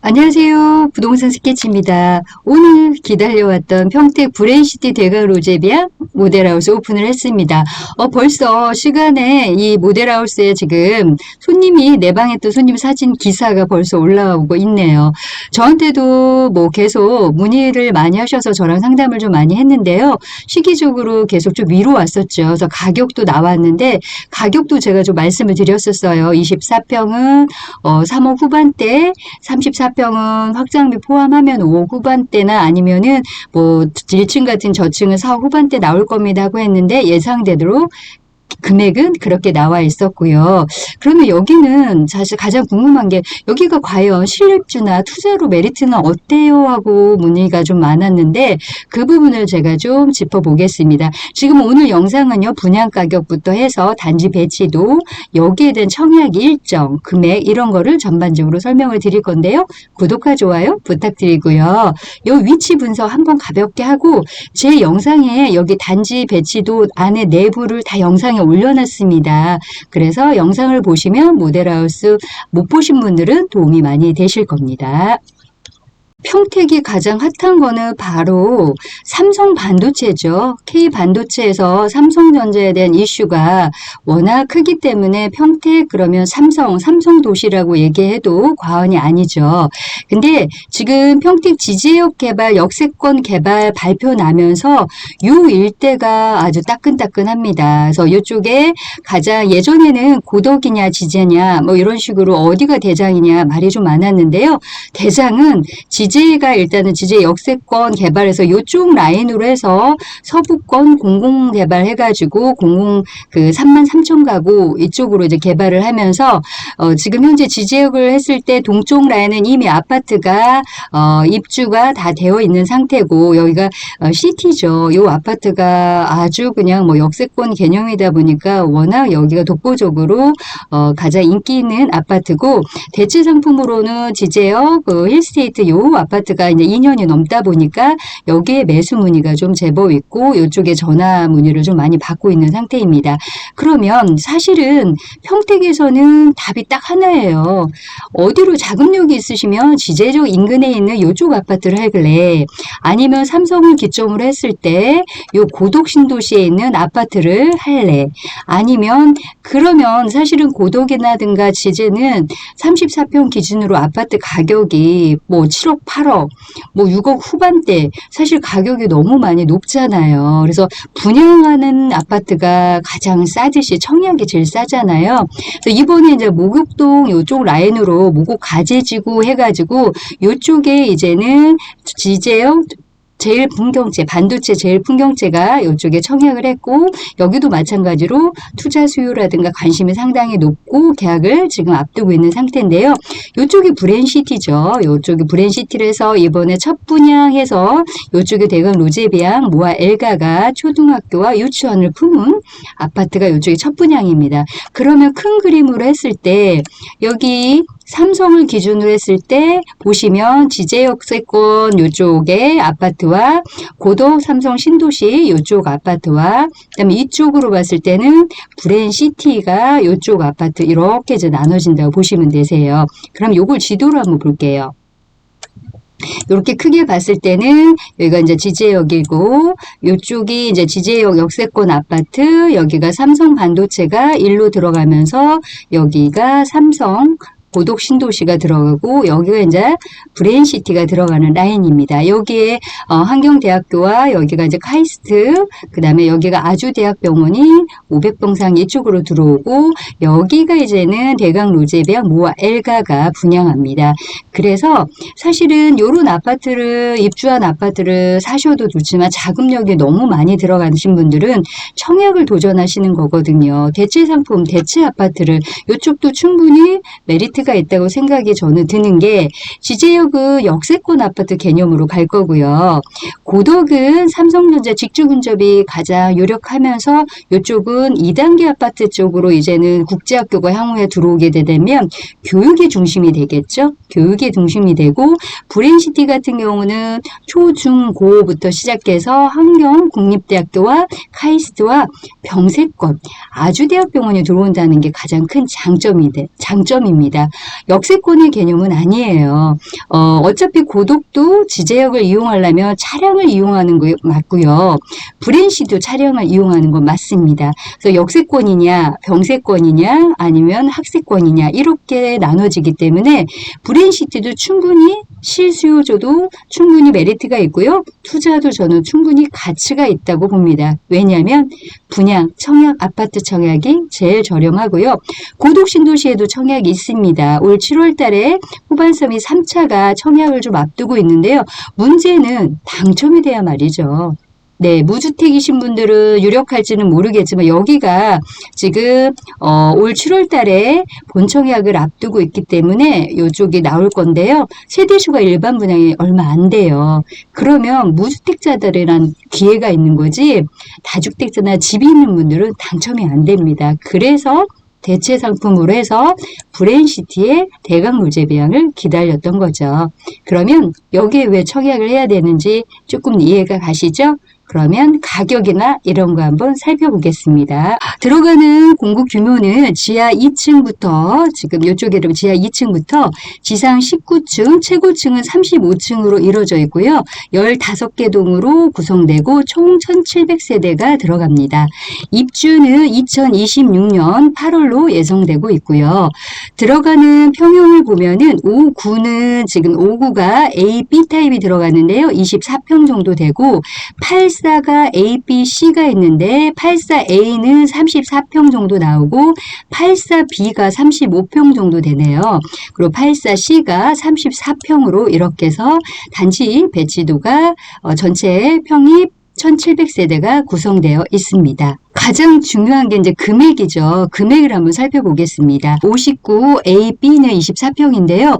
안녕하세요. 부동산 스케치입니다. 오늘 기다려왔던 평택 브랜시티 대각 로제비아 모델하우스 오픈을 했습니다. 벌써 시간에 이 모델하우스에 지금 손님이 내방했던 손님 사진 기사가 벌써 올라오고 있네요. 저한테도 뭐 계속 문의를 많이 하셔서 저랑 상담을 좀 많이 했는데요. 시기적으로 계속 좀 위로 왔었죠. 그래서 가격도 나왔는데 가격도 제가 좀 말씀을 드렸었어요. 24평은 3억 후반대, 34평은 확장비 포함하면 5억 후반대나 아니면은 뭐 1층 같은 저층은 4억 후반대 나올 겁니다 하고 했는데 예상대로 금액은 그렇게 나와 있었고요. 그러면 여기는 사실 가장 궁금한 게 여기가 과연 실립주나 투자로 메리트는 어때요? 하고 문의가 좀 많았는데 그 부분을 제가 좀 짚어보겠습니다. 지금 오늘 영상은요. 분양 가격부터 해서 단지 배치도 여기에 대한 청약 일정, 금액 이런 거를 전반적으로 설명을 드릴 건데요. 구독과 좋아요 부탁드리고요. 이 위치 분석 한번 가볍게 하고 제 영상에 여기 단지 배치도 안에 내부를 다 영상에 올려놨습니다. 그래서 영상을 보시면 모델하우스 못 보신 분들은 도움이 많이 되실 겁니다. 평택이 가장 핫한 거는 바로 삼성 반도체죠. K 반도체에서 삼성전자에 대한 이슈가 워낙 크기 때문에 평택 그러면 삼성 도시라고 얘기해도 과언이 아니죠. 근데 지금 평택 지제역 개발, 역세권 개발 발표 나면서 요 일대가 아주 따끈따끈합니다. 그래서 이쪽에 가장 예전에는 고덕이냐 지제냐 뭐 이런 식으로 어디가 대장이냐 말이 좀 많았는데요. 대장은 지제가 일단은 지제 역세권 개발해서 이쪽 라인으로 해서 서부권 공공 개발해가지고 공공 그 33,000 가구 이쪽으로 이제 개발을 하면서 지금 현재 지제역을 했을 때 동쪽 라인은 이미 아파트가 입주가 다 되어 있는 상태고 여기가 시티죠. 이 아파트가 아주 그냥 뭐 역세권 개념이다 보니까 워낙 여기가 독보적으로 가장 인기 있는 아파트고 대체 상품으로는 지제역 힐스테이트 요 아파트가 이제 2년이 넘다 보니까 여기에 매수 문의가 좀 제법 있고 이쪽에 전화 문의를 좀 많이 받고 있는 상태입니다. 그러면 사실은 평택에서는 답이 딱 하나예요. 어디로 자금력이 있으시면 지제적 인근에 있는 이쪽 아파트를 할래? 아니면 삼성을 기점으로 했을 때 요 고덕 신도시에 있는 아파트를 할래? 아니면 그러면 사실은 고덕이라든가 지제는 34평 기준으로 아파트 가격이 뭐 7억, 8억, 뭐 6억 후반대 사실 가격이 너무 많이 높잖아요. 그래서 분양하는 아파트가 가장 싸듯이 청약이 제일 싸잖아요. 그래서 이번에 이제 목욕동 이쪽 라인으로 목욕 가재지구 해가지고 이쪽에 이제는 지제역 제일 풍경채, 반도체 제일 풍경채가 이쪽에 청약을 했고 여기도 마찬가지로 투자 수요라든가 관심이 상당히 높고 계약을 지금 앞두고 있는 상태인데요. 이쪽이 브랜시티죠. 이쪽이 브랜시티를 해서 이번에 첫 분양해서 이쪽에 대강 로제비앙 모아 엘가가 초등학교와 유치원을 품은 아파트가 이쪽이 첫 분양입니다. 그러면 큰 그림으로 했을 때 여기 삼성을 기준으로 했을 때 보시면 지제역세권 이쪽에 아파트와 고덕 삼성 신도시 이쪽 아파트와 그다음에 이쪽으로 봤을 때는 브랜시티가 이쪽 아파트 이렇게 이제 나눠진다고 보시면 되세요. 그럼 요걸 지도로 한번 볼게요. 이렇게 크게 봤을 때는 여기가 이제 지제역이고 이쪽이 이제 지제역 역세권 아파트 여기가 삼성 반도체가 일로 들어가면서 여기가 삼성 고덕 신도시가 들어가고 여기가 이제 브랜시티가 들어가는 라인입니다. 여기에 한경대학교와 여기가 이제 카이스트 그 다음에 여기가 아주대학병원이 500병상 이쪽으로 들어오고 여기가 이제는 대강 로제비앙 모아 엘가가 분양합니다. 그래서 사실은 요런 아파트를 입주한 아파트를 사셔도 좋지만 자금력이 너무 많이 들어가신 분들은 청약을 도전하시는 거거든요. 대체 상품, 대체 아파트를 이쪽도 충분히 메리트가 있다고 생각이 저는 드는 게 지제역은 역세권 아파트 개념으로 갈 거고요. 고덕은 삼성전자 직주 근접이 가장 유력하면서 이쪽은 2단계 아파트 쪽으로 이제는 국제학교가 향후에 들어오게 되면 교육의 중심이 되겠죠. 교육의 중심이 되고 브랜시티 같은 경우는 초, 중, 고부터 시작해서 한경 국립대학교와 카이스트와 병세권 아주대학병원이 들어온다는 게 가장 큰 장점입니다. 있습니다. 역세권의 개념은 아니에요. 어차피 고독도 지제역을 이용하려면 차량을 이용하는 거 맞고요. 브랜시도 차량을 이용하는 건 맞습니다. 그래서 역세권이냐, 병세권이냐, 아니면 학세권이냐 이렇게 나눠지기 때문에 브랜시티도 충분히 실수요조도 충분히 메리트가 있고요. 투자도 저는 충분히 가치가 있다고 봅니다. 왜냐하면 분양, 청약, 아파트 청약이 제일 저렴하고요. 고독 신도시에도 청약이 있습니다. 올 7월 달에 후반섬이 3차가 청약을 좀 앞두고 있는데요. 문제는 당첨이 돼야 말이죠. 네, 무주택이신 분들은 유력할지는 모르겠지만 여기가 지금 올 7월 달에 본청약을 앞두고 있기 때문에 이쪽이 나올 건데요. 세대수가 일반 분양이 얼마 안 돼요. 그러면 무주택자들이란 기회가 있는 거지 다주택자나 집이 있는 분들은 당첨이 안 됩니다. 그래서 대체 상품으로 해서 브랜시티의 대강 로제비앙을 기다렸던 거죠. 그러면 여기에 왜 청약을 해야 되는지 조금 이해가 가시죠? 그러면 가격이나 이런 거 한번 살펴보겠습니다. 들어가는 공급 규모는 지하 2층부터 지금 이쪽에 지하 2층부터 지상 19층, 최고층은 35층으로 이루어져 있고요. 15개 동으로 구성되고 총 1,700세대가 들어갑니다. 입주는 2026년 8월로 예정되고 있고요. 들어가는 평형을 보면은 5구는 지금 5구가 A, B 타입이 들어가는데요. 24평 정도 되고 84가 A, B, C가 있는데 84A는 34평 정도 나오고 84B가 35평 정도 되네요. 그리고 84C가 34평으로 이렇게 해서 단지 배치도가 전체 평이 1,700세대가 구성되어 있습니다. 가장 중요한 게 이제 금액이죠. 금액을 한번 살펴보겠습니다. 59 A, B는 24평인데요.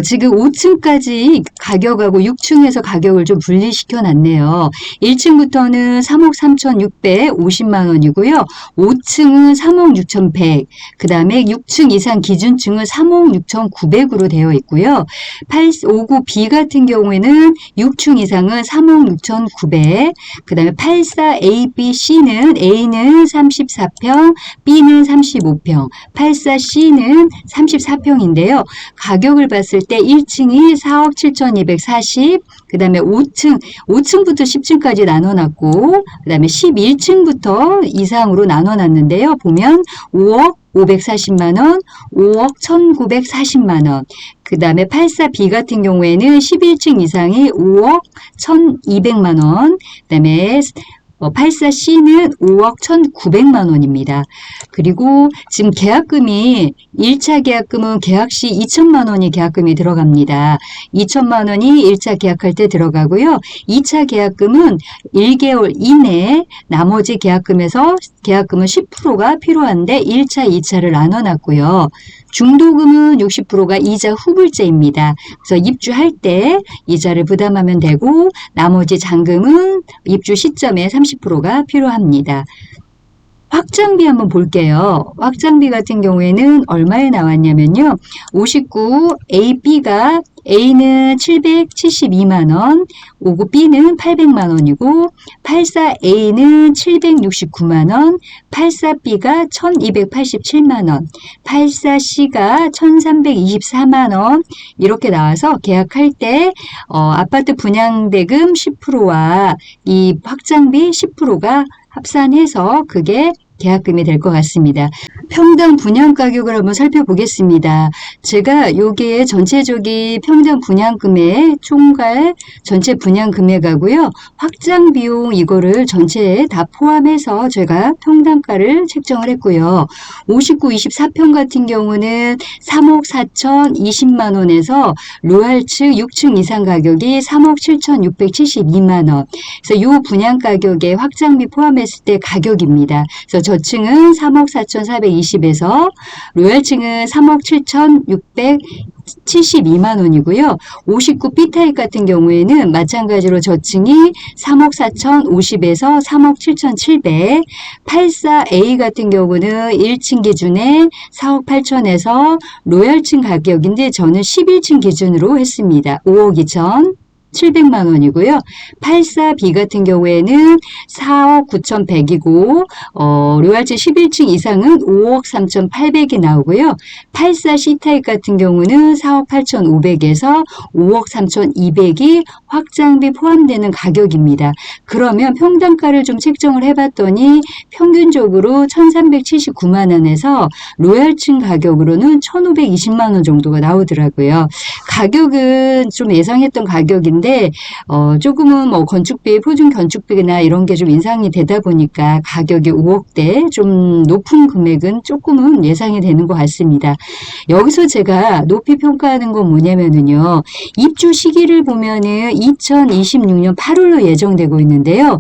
지금 5층까지 가격하고 6층에서 가격을 좀 분리시켜 놨네요. 1층부터는 3억 3,650만 원이고요. 5층은 3억 6,100, 그 다음에 6층 이상 기준층은 3억 6,900으로 되어 있고요. 59 B 같은 경우에는 6층 이상은 3억 6,900, 그 다음에 84 A, B, C는 A는 34평, B는 35평, 84C는 34평인데요. 가격을 봤을 때 1층이 4억 7,240, 그 다음에 5층부터 10층까지 나눠놨고, 그 다음에 11층부터 이상으로 나눠놨는데요. 보면 5억 540만원, 5억 1940만원, 그 다음에 84B 같은 경우에는 11층 이상이 5억 1200만원, 그 다음에 84C는 5억 1,900만 원입니다. 그리고 지금 계약금이 1차 계약금은 계약 시 2천만 원이 계약금이 들어갑니다. 2천만 원이 1차 계약할 때 들어가고요. 2차 계약금은 1개월 이내에 나머지 계약금에서 계약금은 10%가 필요한데 1차, 2차를 나눠놨고요. 중도금은 60%가 이자 후불제입니다. 그래서 입주할 때 이자를 부담하면 되고 나머지 잔금은 입주 시점에 30%가 필요합니다. 확장비 한번 볼게요. 확장비 같은 경우에는 얼마에 나왔냐면요. 59 A, B가 A는 772만원, 59 B는 800만원이고 84A는 769만원, 84B가 1287만원, 84C가 1324만원 이렇게 나와서 계약할 때 아파트 분양대금 10%와 이 확장비 10%가 합산해서 그게 계약금이 될 것 같습니다. 평당 분양 가격을 한번 살펴보겠습니다. 제가 여기에 전체적인 평당 분양금액 총괄 전체 분양 금액하고요. 확장 비용 이거를 전체에 다 포함해서 제가 평당가를 책정을 했고요. 59, 24평 같은 경우는 3억 4,020만 원에서 로얄 측 6층 이상 가격이 3억 7,672만 원. 그래서 이 분양 가격에 확장비 포함했을 때 가격입니다. 그래서 저층은 3억 4,420에서 로얄층은 3억 7,672만 원이고요. 59 B타입 같은 경우에는 마찬가지로 저층이 3억 4,050에서 3억 7,700, 84A 같은 경우는 1층 기준에 4억 8천에서 로얄층 가격인데 저는 11층 기준으로 했습니다. 5억 2천. 700만 원이고요. 84B 같은 경우에는 4억 9,100이고 로얄지 11층 이상은 5억 3,800이 나오고요. 84C 타입 같은 경우는 4억 8,500에서 5억 3,200이 확장비 포함되는 가격입니다. 그러면 평당가를 좀 책정을 해봤더니 평균적으로 1,379만 원에서 로얄층 가격으로는 1,520만 원 정도가 나오더라고요. 가격은 좀 예상했던 가격인데 조금은 뭐 건축비, 표준 건축비나 이런 게 좀 인상이 되다 보니까 가격이 5억대 좀 높은 금액은 조금은 예상이 되는 것 같습니다. 여기서 제가 높이 평가하는 건 뭐냐면은요. 입주 시기를 보면은 2026년 8월로 예정되고 있는데요.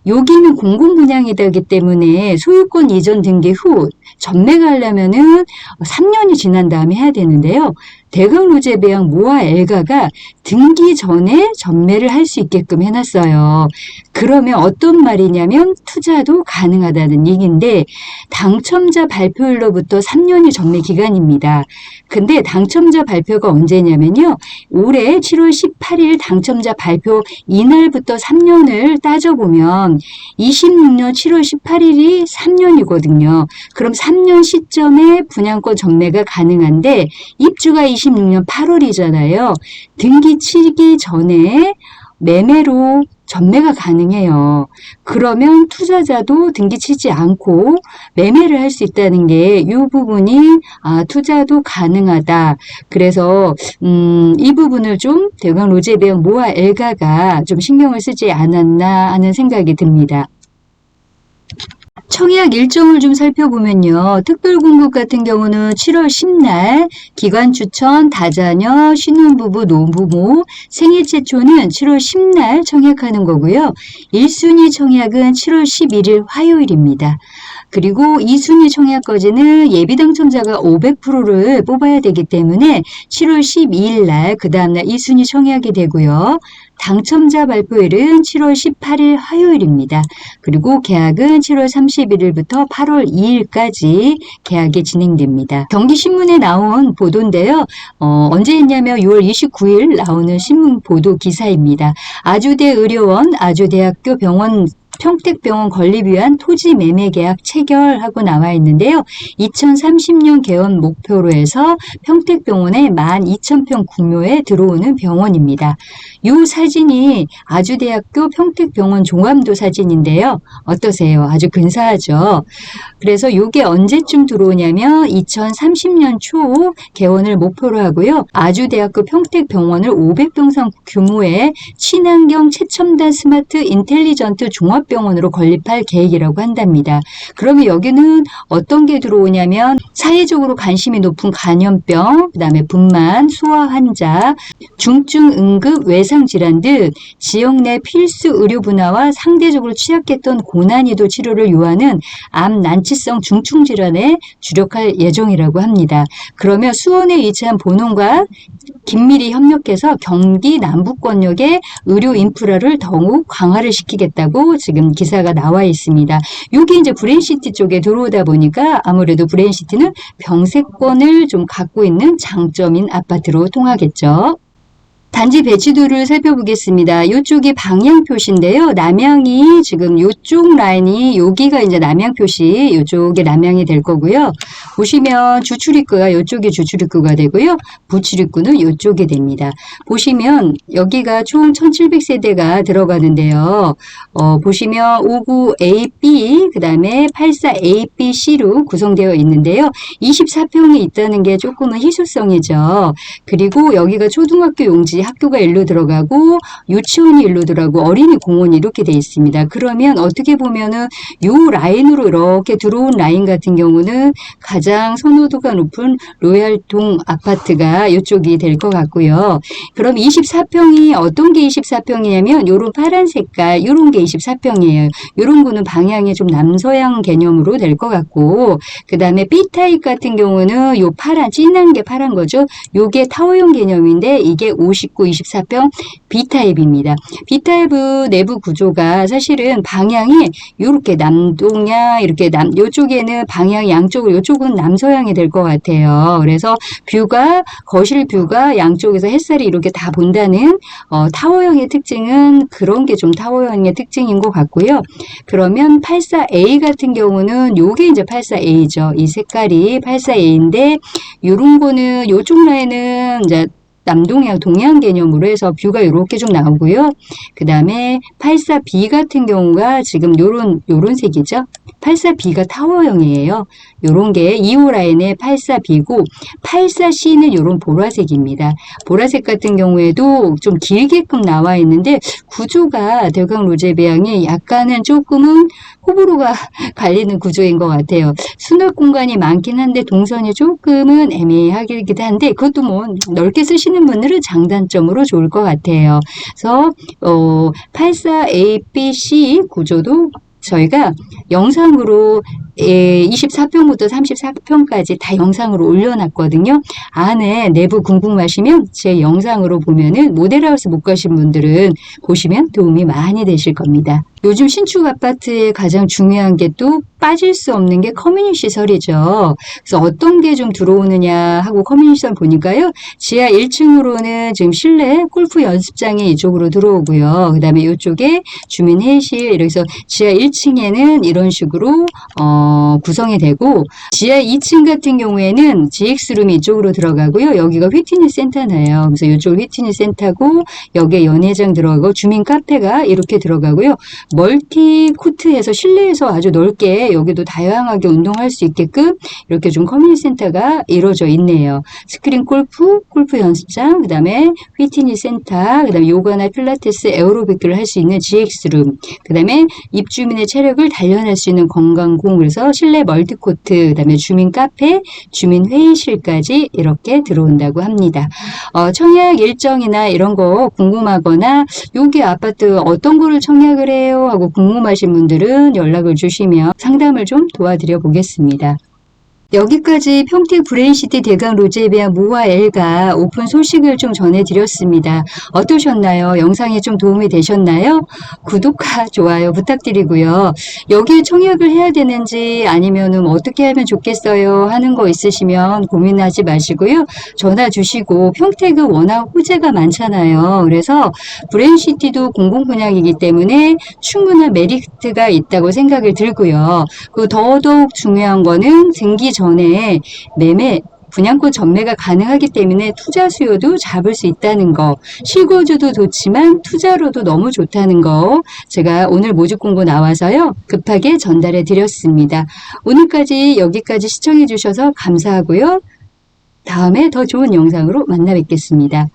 여기는 공공분양이기 때문에 소유권 이전 등기 후 전매가 하려면은 3년이 지난 다음에 해야 되는데요. 대강로제배양 모아 엘가가 등기 전에 전매를 할 수 있게끔 해놨어요. 그러면 어떤 말이냐면 투자도 가능하다는 얘기인데 당첨자 발표일로부터 3년이 전매 기간입니다. 근데 당첨자 발표가 언제냐면요. 올해 7월 18일 당첨자 발표 이날부터 3년을 따져보면 26년 7월 18일이 3년이거든요. 그럼 3년 시점에 분양권 전매가 가능한데 입주가 26년 8월이잖아요. 등기 치기 전에 매매로 전매가 가능해요. 그러면 투자자도 등기 치지 않고 매매를 할 수 있다는 게 이 부분이 투자도 가능하다. 그래서 이 부분을 좀 대강로제배양 모아 엘가가 좀 신경을 쓰지 않았나 하는 생각이 듭니다. 청약 일정을 좀 살펴보면요. 특별공급 같은 경우는 7월 10날 기관 추천, 다자녀, 신혼부부, 노부모, 생애 최초는 7월 10날 청약하는 거고요. 1순위 청약은 7월 11일 화요일입니다. 그리고 2순위 청약까지는 예비 당첨자가 500%를 뽑아야 되기 때문에 7월 12일 날 그 다음날 2순위 청약이 되고요. 당첨자 발표일은 7월 18일 화요일입니다. 그리고 계약은 7월 31일부터 8월 2일까지 계약이 진행됩니다. 경기신문에 나온 보도인데요. 언제 했냐면 6월 29일 나오는 신문 보도 기사입니다. 아주대 의료원, 아주대학교 병원 평택병원 건립 위한 토지 매매 계약 체결하고 나와 있는데요. 2030년 개원 목표로 해서 평택병원에 12,000평 규모에 들어오는 병원입니다. 이 사진이 아주대학교 평택병원 종합도 사진인데요. 어떠세요? 아주 근사하죠? 그래서 이게 언제쯤 들어오냐면 2030년 초 개원을 목표로 하고요. 아주대학교 평택병원을 500병상 규모의 친환경 최첨단 스마트 인텔리전트 종합병원으로 건립할 계획이라고 한답니다. 그러면 여기는 어떤 게 들어오냐면 사회적으로 관심이 높은 간염병, 그다음에 분만, 소아 환자, 중증 응급 외상 질환 등 지역 내 필수 의료 분야와 상대적으로 취약했던 고난이도 치료를 요하는 암 난치성 중증 질환에 주력할 예정이라고 합니다. 그러면 수원에 위치한 본원과 긴밀히 협력해서 경기 남부권역의 의료 인프라를 더욱 강화를 시키겠다고 지금 기사가 나와 있습니다. 여기 이제 브레인시티 쪽에 들어오다 보니까 아무래도 브레인시티는 병세권을 좀 갖고 있는 장점인 아파트로 통하겠죠. 단지 배치도를 살펴보겠습니다. 이쪽이 방향 표시인데요. 남향이 지금 이쪽 라인이 여기가 이제 남향 표시, 이쪽이 남향이 될 거고요. 보시면 주출입구가 이쪽이 주출입구가 되고요. 부출입구는 이쪽이 됩니다. 보시면 여기가 총 1700세대가 들어가는데요. 보시면 59AB, 그 다음에 84ABC로 구성되어 있는데요. 24평이 있다는 게 조금은 희소성이죠. 그리고 여기가 초등학교 용지 학교가 일로 들어가고 유치원이 일로 들어가고 어린이 공원이 이렇게 돼 있습니다. 그러면 어떻게 보면은 요 라인으로 이렇게 들어온 라인 같은 경우는 가장 선호도가 높은 로얄동 아파트가 이쪽이 될 것 같고요. 그럼 24평이 어떤 게 24평이냐면 요런 파란 색깔 요런 게 24평이에요. 요런 거는 방향이 좀 남서양 개념으로 될 것 같고 그 다음에 B타입 같은 경우는 요 파란 진한 게 파란 거죠. 요게 타워형 개념인데 이게 59 19, 24평 B타입입니다. B타입의 내부 구조가 사실은 방향이 이렇게 남동향, 이렇게 요쪽에는 방향 양쪽으로, 요쪽은 남서향이 될 것 같아요. 그래서 거실 뷰가 양쪽에서 햇살이 이렇게 다 본다는, 타워형의 특징은 그런 게 좀 타워형의 특징인 것 같고요. 그러면 84A 같은 경우는 요게 이제 84A죠. 이 색깔이 84A인데, 요런 거는, 요쪽 라인은 이제 남동향, 동향 개념으로 해서 뷰가 이렇게 좀 나오고요. 그 다음에 84B 같은 경우가 지금 요런 색이죠. 84B가 타워형이에요. 요런 게 2호 라인의 84B고, 84C는 요런 보라색입니다. 보라색 같은 경우에도 좀 길게끔 나와 있는데, 구조가 대강 로제비앙이 약간은 조금은 호불호가 갈리는 구조인 것 같아요. 수납 공간이 많긴 한데 동선이 조금은 애매하기도 한데, 그것도 뭐 넓게 쓰시는 분들은 장단점으로 좋을 것 같아요. 그래서 84ABC 구조도 저희가 영상으로 24평부터 34평까지 다 영상으로 올려놨거든요. 안에 내부 궁금하시면 제 영상으로 보면은 모델하우스 못 가신 분들은 보시면 도움이 많이 되실 겁니다. 요즘 신축 아파트의 가장 중요한 게 또 빠질 수 없는 게 커뮤니티 시설이죠. 그래서 어떤 게 좀 들어오느냐 하고 커뮤니티 시설 보니까요. 지하 1층으로는 지금 실내 골프 연습장이 이쪽으로 들어오고요. 그 다음에 이쪽에 주민 회의실, 이렇게 해서 지하 1층에는 이런 식으로 구성이 되고, 지하 2층 같은 경우에는 GX룸이 이쪽으로 들어가고요. 여기가 휘트니스 센터네요. 그래서 이쪽 휘트니스 센터고, 여기에 연회장 들어가고, 주민 카페가 이렇게 들어가고요. 멀티 코트에서 실내에서 아주 넓게 여기도 다양하게 운동할 수 있게끔 이렇게 좀 커뮤니티 센터가 이루어져 있네요. 스크린 골프 연습장, 그 다음에 휘트니스 센터, 그 다음에 요가나 필라테스, 에어로빅을 할 수 있는 GX룸, 그 다음에 입주민의 체력을 단련할 수 있는 건강공, 그래서 실내 멀티코트, 그 다음에 주민 카페, 주민 회의실까지 이렇게 들어온다고 합니다. 청약 일정이나 이런 거 궁금하거나 여기 아파트 어떤 거를 청약을 해요 하고 궁금하신 분들은 연락을 주시면 상담을 좀 도와드려 보겠습니다. 여기까지 평택 브레인시티 대강 로제비아 모아 엘가 오픈 소식을 좀 전해드렸습니다. 어떠셨나요? 영상이 좀 도움이 되셨나요? 구독과 좋아요 부탁드리고요. 여기에 청약을 해야 되는지 아니면은 어떻게 하면 좋겠어요 하는 거 있으시면 고민하지 마시고요. 전화 주시고, 평택은 워낙 호재가 많잖아요. 그래서 브레인시티도 공공분양이기 때문에 충분한 메리트가 있다고 생각을 들고요. 그 더더욱 중요한 거는 등기 전에 분양권 전매가 가능하기 때문에 투자 수요도 잡을 수 있다는 거, 실거주도 좋지만 투자로도 너무 좋다는 거, 제가 오늘 모집 공고 나와서요 급하게 전달해 드렸습니다. 오늘까지 여기까지 시청해 주셔서 감사하고요. 다음에 더 좋은 영상으로 만나 뵙겠습니다.